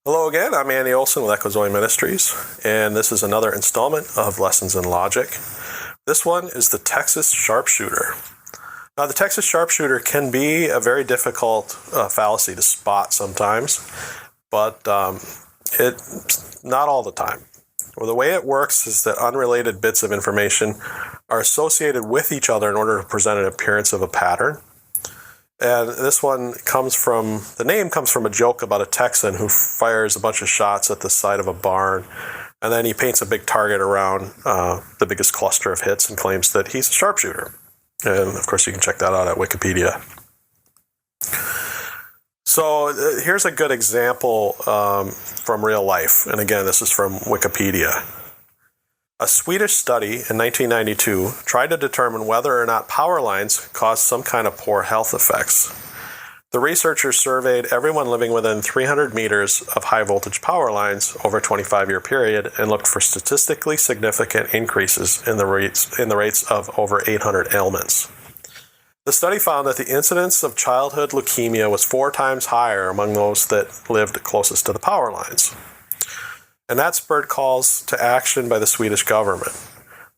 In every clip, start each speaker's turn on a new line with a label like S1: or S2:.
S1: Hello again, I'm Andy Olson with Echozoe Ministries, and this is another installment of Lessons in Logic. This one is the Texas Sharpshooter. Now, the Texas Sharpshooter can be a very difficult fallacy to spot sometimes, but it's not all the time. Well, the way it works is that unrelated bits of information are associated with each other in order to present an appearance of a pattern. And this one the name comes from a joke about a Texan who fires a bunch of shots at the side of a barn, and then he paints a big target around the biggest cluster of hits and claims that he's a sharpshooter. And of course, you can check that out at Wikipedia. So here's a good example from real life. And again, this is from Wikipedia. A Swedish study in 1992 tried to determine whether or not power lines caused some kind of poor health effects. The researchers surveyed everyone living within 300 meters of high-voltage power lines over a 25-year period and looked for statistically significant increases in the rates of over 800 ailments. The study found that the incidence of childhood leukemia was 4 times higher among those that lived closest to the power lines. And that spurred calls to action by the Swedish government.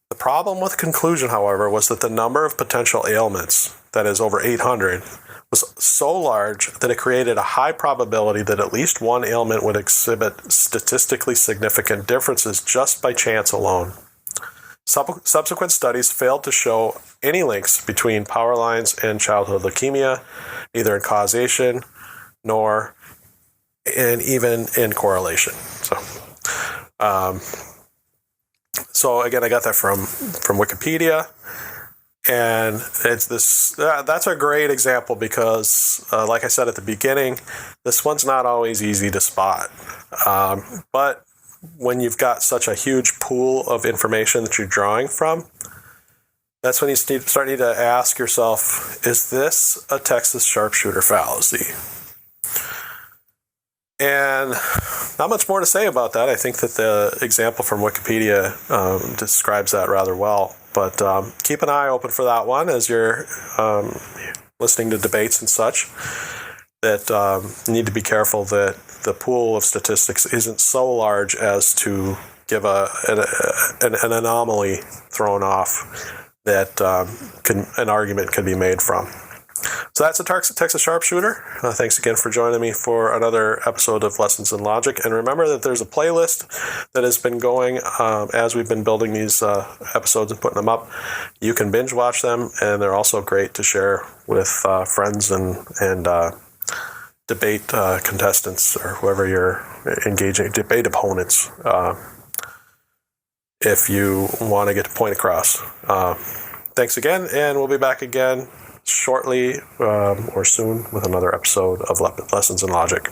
S1: The problem with the conclusion, however, was that the number of potential ailments, that is over 800, was so large that it created a high probability that at least one ailment would exhibit statistically significant differences just by chance alone. Subsequent studies failed to show any links between power lines and childhood leukemia, either in causation nor even in correlation. So again, I got that from Wikipedia, and that's a great example because, like I said at the beginning, this one's not always easy to spot. But when you've got such a huge pool of information that you're drawing from, that's when you start to ask yourself, is this a Texas Sharpshooter fallacy? And not much more to say about that. I think that the example from Wikipedia describes that rather well. But keep an eye open for that one as you're listening to debates and such. That you need to be careful that the pool of statistics isn't so large as to give an anomaly thrown off that an argument can be made from. So that's a Texas Sharpshooter. Thanks again for joining me for another episode of Lessons in Logic. And remember that there's a playlist that has been going as we've been building these episodes and putting them up. You can binge watch them, and they're also great to share with friends and debate contestants or whoever you're engaging, debate opponents, if you want to get a point across. Thanks again, and we'll be back again shortly or soon with another episode of Lessons in Logic.